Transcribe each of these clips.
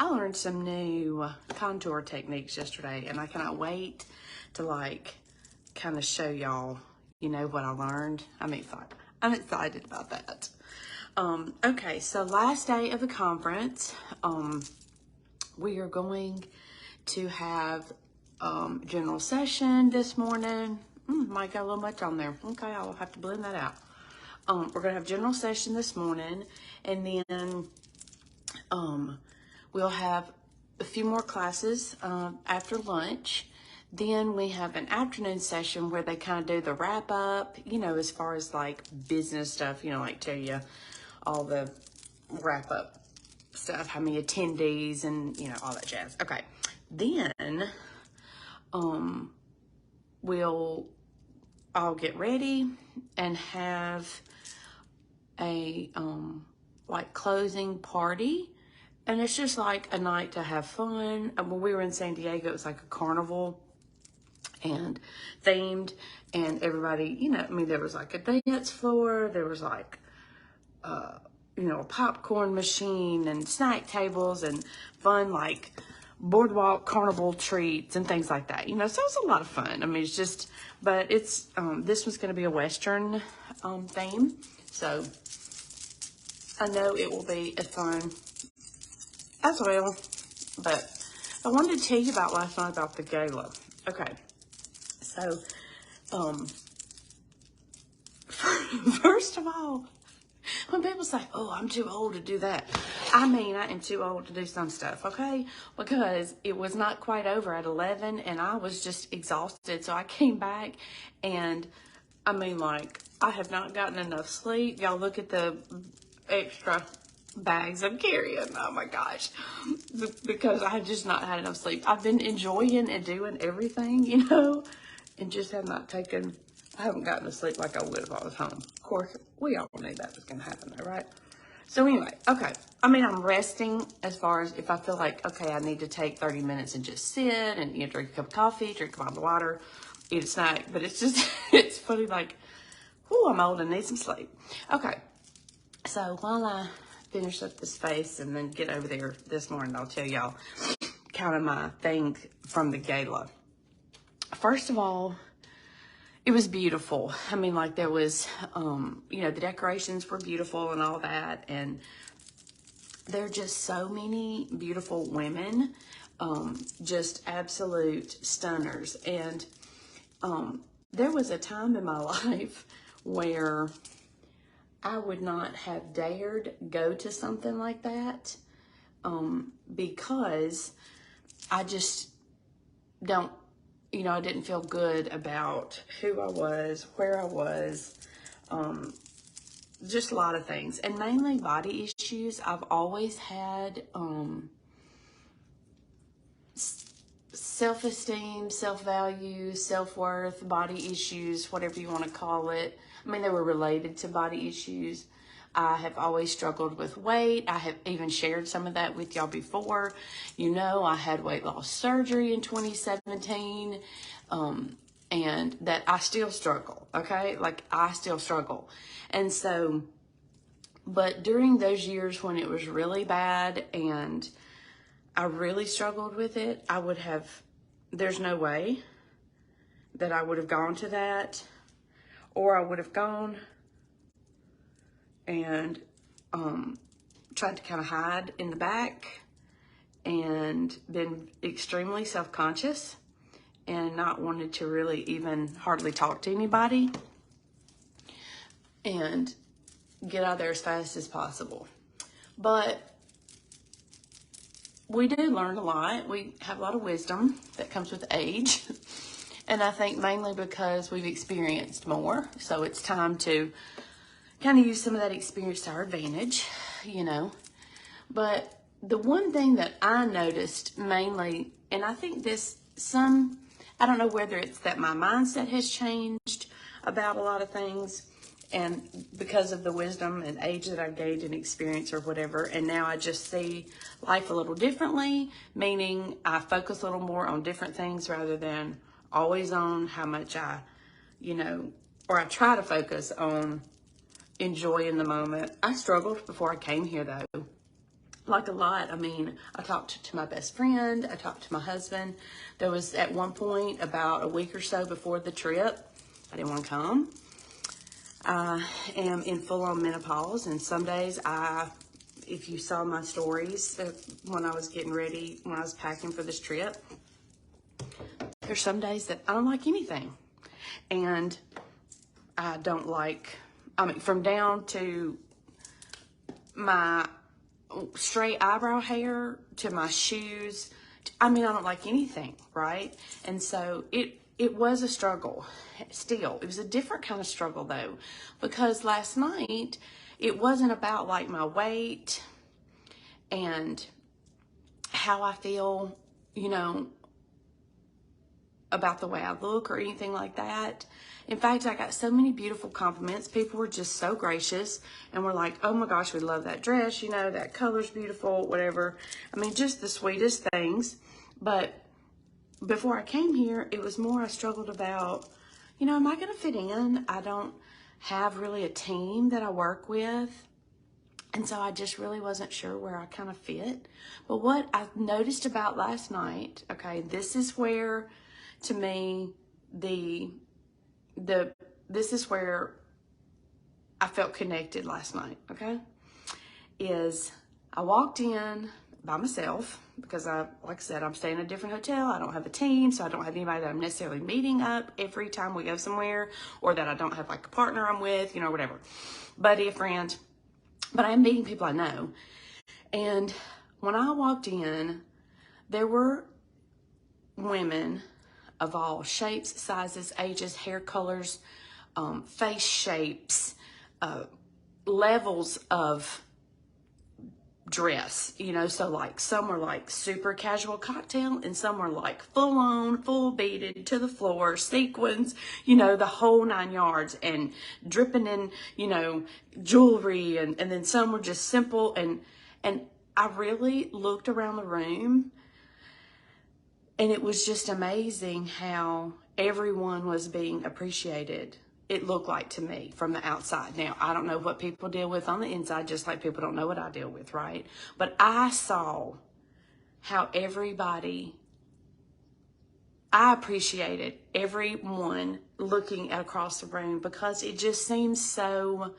I learned some new contour techniques yesterday, and I cannot wait to like kind of show y'all, you know, what I learned. I'm excited about that. Okay, so last day of the conference, we are going to have general session this morning. Might got a little much on there. Okay, I'll have to blend that out. We're gonna have general session this morning, and then we'll have a few more classes after lunch. Then we have an afternoon session where they kind of do the wrap up, you know, as far as like business stuff, you know, like tell you all the wrap up stuff, how many attendees and, you know, all that jazz. Okay. Then we'll all get ready and have a like closing party. And it's just like a night to have fun. When we were in San Diego, it was like a carnival and themed, and everybody, you know, I mean, there was like a dance floor, there was like, you know, a popcorn machine and snack tables and fun, like boardwalk carnival treats and things like that, you know, so it was a lot of fun. I mean, it's just, but it's, this was going to be a Western theme, so I know it will be as fun as well. But I wanted to tell you about last night about the gala. Okay, so first of all, when people say, oh, I'm too old to do that, I mean, I am too old to do some stuff, okay? Because it was not quite over at 11 and I was just exhausted. So I came back and I mean, like, I have not gotten enough sleep. Y'all look at the extra bags I'm carrying. Oh my gosh. Because I have just not had enough sleep. I've been enjoying and doing everything, you know, and just have not taken, I haven't gotten to sleep like I would if I was home. Of course, we all knew that was going to happen though, right? So anyway, okay. I mean, I'm resting as far as if I feel like, okay, I need to take 30 minutes and just sit and, you know, drink a cup of coffee, drink a bottle of water, eat a snack. But it's just, it's funny, like, whoo, I'm old and need some sleep. Okay. So while I finish up this face and then get over there this morning, I'll tell y'all kind of my thing from the gala. First of all, it was beautiful. I mean, like there was, you know, the decorations were beautiful and all that. And there are just so many beautiful women, just absolute stunners. And there was a time in my life where I would not have dared go to something like that because I just don't, you know, I didn't feel good about who I was, where I was, just a lot of things. And mainly body issues. I've always had self-esteem, self-value, self-worth, body issues, whatever you want to call it. I mean, they were related to body issues. I have always struggled with weight. I have even shared some of that with y'all before. You know, I had weight loss surgery in 2017, and that I still struggle, okay? Like, I still struggle. And so, but during those years when it was really bad and I really struggled with it, I would have, there's no way that I would have gone to that, or I would have gone and tried to kind of hide in the back and been extremely self-conscious and not wanted to really even hardly talk to anybody and get out of there as fast as possible. But we do learn a lot. We have a lot of wisdom that comes with age. And I think mainly because we've experienced more. So it's time to kind of use some of that experience to our advantage, you know. But the one thing that I noticed mainly, and I think this, I don't know whether it's that my mindset has changed about a lot of things, and because of the wisdom and age that I've gained and experience or whatever, and now I just see life a little differently, meaning I focus a little more on different things rather than always on how much I, you know, or I try to focus on enjoying the moment. I struggled before I came here though. like a lot. I mean, I talked to my best friend. I talked to my husband. There was at one point about a week or so before the trip, I didn't want to come. I am in full-on menopause, and some days if you saw my stories when I was getting ready, when I was packing for this trip, there's some days that I don't like anything. And I don't like, I mean, from down to my straight eyebrow hair to my shoes, I mean, I don't like anything, right? And so it was a struggle still. It was a different kind of struggle though, because last night it wasn't about like my weight and how I feel, you know, about the way I look or anything like that. In fact, I got so many beautiful compliments. People were just so gracious and were like, oh my gosh, we love that dress, you know, that color's beautiful, whatever. I mean, just the sweetest things. But before I came here, it was more I struggled about, you know, am I going to fit in? I don't have really a team that I work with. And so I just really wasn't sure where I kind of fit. But what I noticed about last night, okay, this is where, to me, this is where I felt connected last night, okay, is I walked in by myself because like I said, I'm staying in a different hotel. I don't have a team, so I don't have anybody that I'm necessarily meeting up every time we go somewhere, or that I don't have like a partner I'm with, you know, whatever, buddy, a friend, but I'm meeting people I know. And when I walked in, there were women of all shapes, sizes, ages, hair colors, face shapes, levels of dress, you know, so like some were like super casual cocktail and some were like full on, full beaded to the floor, sequins, you know, the whole 9 yards, and dripping in, you know, jewelry, and then some were just simple. And I really looked around the room, and it was just amazing how everyone was being appreciated. It looked like to me from the outside. Now, I don't know what people deal with on the inside, just like people don't know what I deal with, right? But I saw how I appreciated everyone looking at across the room, because it just seemed so,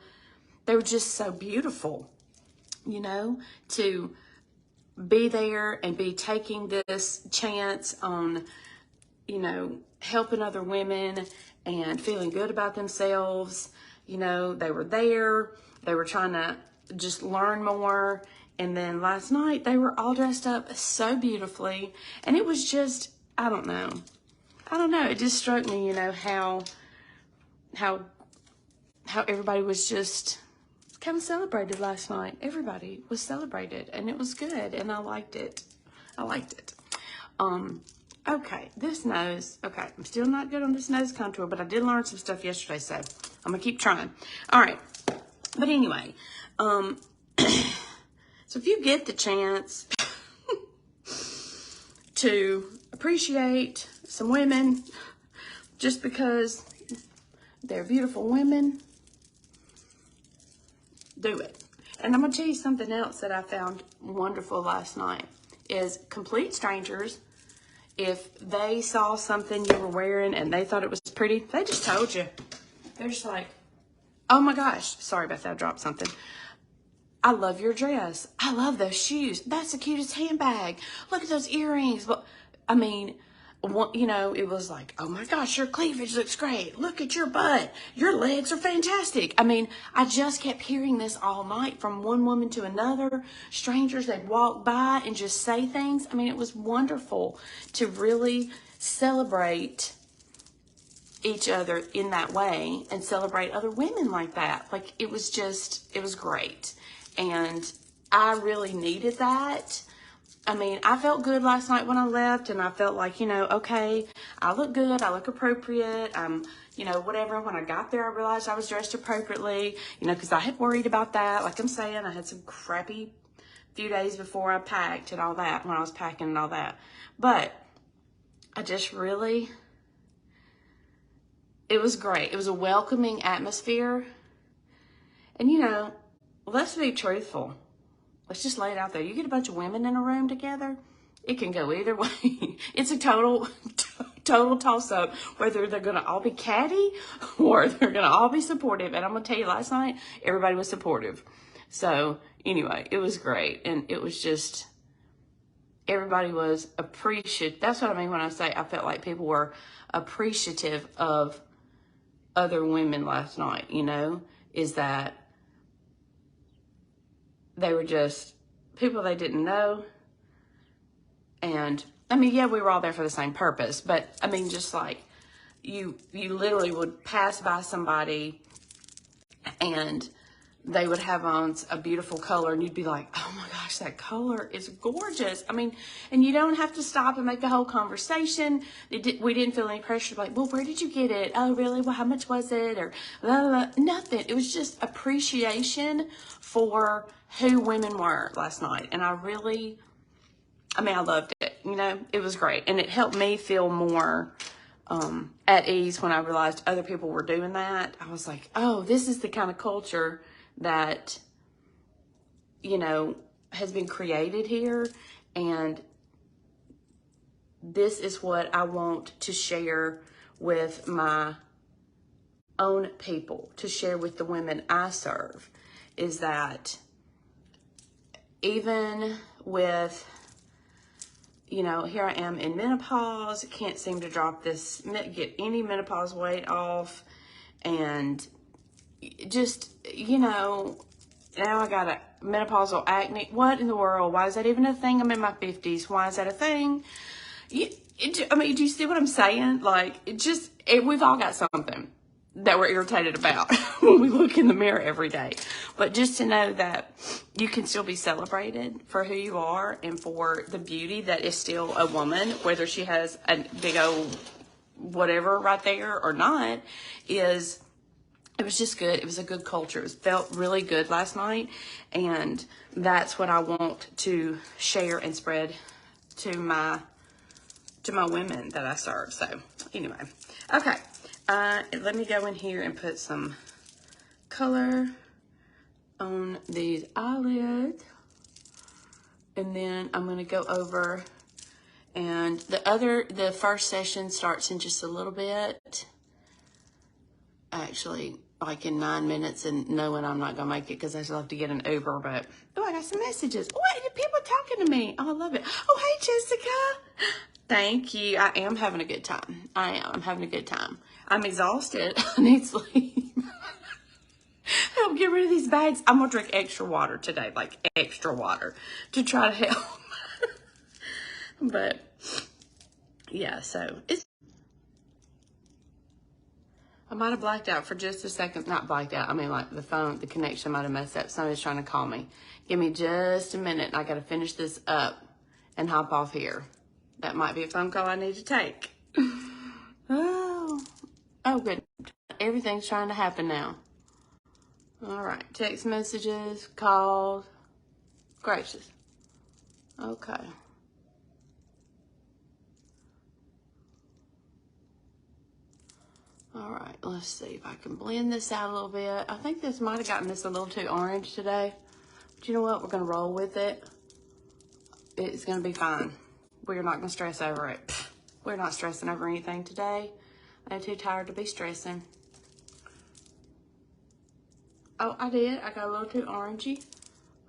they were just so beautiful, you know, to be there and be taking this chance on, you know, helping other women and feeling good about themselves. You know, they were there, they were trying to just learn more. And then last night they were all dressed up so beautifully, and it was just, I don't know, it just struck me, you know, how everybody was just kind of celebrated last night. Everybody was celebrated, and it was good, and I liked it. Okay, this nose, okay, I'm still not good on this nose contour, but I did learn some stuff yesterday, so I'm gonna keep trying. All right, but anyway, so if you get the chance to appreciate some women just because they're beautiful women, do it. And I'm gonna tell you something else that I found wonderful last night is complete strangers, if they saw something you were wearing and they thought it was pretty, they just told you. They're just like, oh my gosh, sorry about that, I dropped something. I love your dress. I love those shoes. That's the cutest handbag. Look at those earrings. But I mean, you know, it was like, oh my gosh, your cleavage looks great. Look at your butt. Your legs are fantastic. I mean, I just kept hearing this all night from one woman to another. Strangers, they'd walk by and just say things. I mean, it was wonderful to really celebrate each other in that way and celebrate other women like that. Like, it was great. And I really needed that. I mean, I felt good last night when I left, and I felt like, you know, okay, I look good, I look appropriate, you know, whatever. When I got there, I realized I was dressed appropriately, you know, because I had worried about that. Like I'm saying, I had some crappy few days before I packed and all that, when I was packing and all that. But I just really, it was great. It was a welcoming atmosphere. And, you know, let's be truthful. let's just lay it out there. You get a bunch of women in a room together, it can go either way. It's a total toss-up, whether they're going to all be catty or they're going to all be supportive. And I'm going to tell you, last night, everybody was supportive. So, anyway, it was great. And it was just, everybody was appreciative. That's what I mean when I say I felt like people were appreciative of other women last night, you know, is that they were just people they didn't know. And I mean, yeah, we were all there for the same purpose, but I mean, just like you literally would pass by somebody and they would have on a beautiful color and you'd be like, oh my gosh, that color is gorgeous. I mean, and you don't have to stop and make a whole conversation. We didn't feel any pressure, like, well, where did you get it? Oh, really? Well, how much was it? Or blah, blah, blah. Nothing. It was just appreciation for who women were last night. And I loved it. You know, it was great. And it helped me feel more at ease when I realized other people were doing that. I was like, oh, this is the kind of culture that, you know, has been created here. And this is what I want to share with my own people, to share with the women I serve, is that even with, you know, here I am in menopause, can't seem to get any menopause weight off, and just, you know, now I got a menopausal acne. What in the world? Why is that even a thing? I'm in my 50s. Why is that a thing? I mean, do you see what I'm saying? Like, we've all got something that we're irritated about when we look in the mirror every day. But just to know that you can still be celebrated for who you are and for the beauty that is still a woman, whether she has a big old whatever right there or not, it was just good. It was a good culture. It felt really good last night. And that's what I want to share and spread to my women that I serve. So anyway, okay. Let me go in here and put some color on these eyelids. And then I'm going to go over, and the first session starts in just a little bit. Actually, like in 9 minutes, and knowing I'm not going to make it because I still have to get an Uber, but, oh, I got some messages. Oh, people talking to me. Oh, I love it. Oh, hey, Jessica. Thank you. I am having a good time. I'm having a good time. I'm exhausted. I need sleep. Help get rid of these bags. I'm going to drink extra water today, like extra water, to try to help. But, yeah, so I might have blacked out for just a second. Not blacked out. I mean, like the connection might have messed up. Somebody's trying to call me. Give me just a minute. I got to finish this up and hop off here. That might be a phone call I need to take. Oh, good. Everything's trying to happen now. All right. Text messages, calls. Gracious. Okay. All right, let's see if I can blend this out a little bit. I think this might have gotten this a little too orange today. But you know what? We're going to roll with it. It's going to be fine. We're not going to stress over it. We're not stressing over anything today. I'm too tired to be stressing. Oh, I did. I got a little too orangey.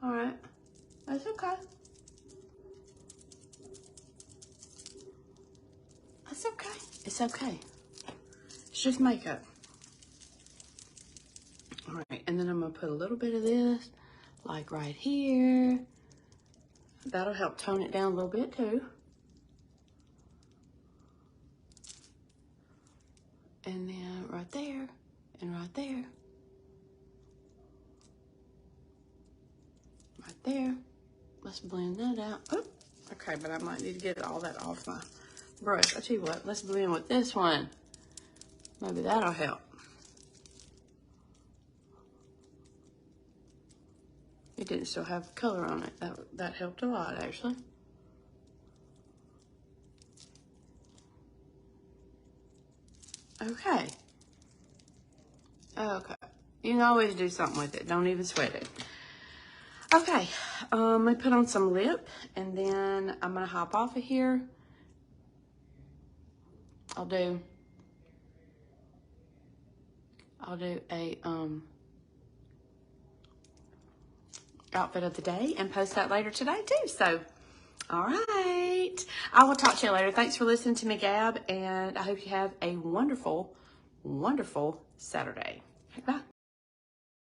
All right. That's okay. That's okay. It's okay. It's just makeup. All right, and then I'm gonna put a little bit of this, like right here. That'll help tone it down a little bit too. And then right there, and right there. Right there. Let's blend that out. Oh, okay, but I might need to get all that off my brush. I'll tell you what, let's blend with this one. Maybe that'll help. It didn't still have color on it. That helped a lot, actually. Okay. Okay. You can always do something with it. Don't even sweat it. Okay, let me put on some lip, and then I'm gonna hop off of here. I'll do a outfit of the day and post that later today too. So, all right, I will talk to you later. Thanks for listening to me gab, and I hope you have a wonderful, wonderful Saturday. Bye.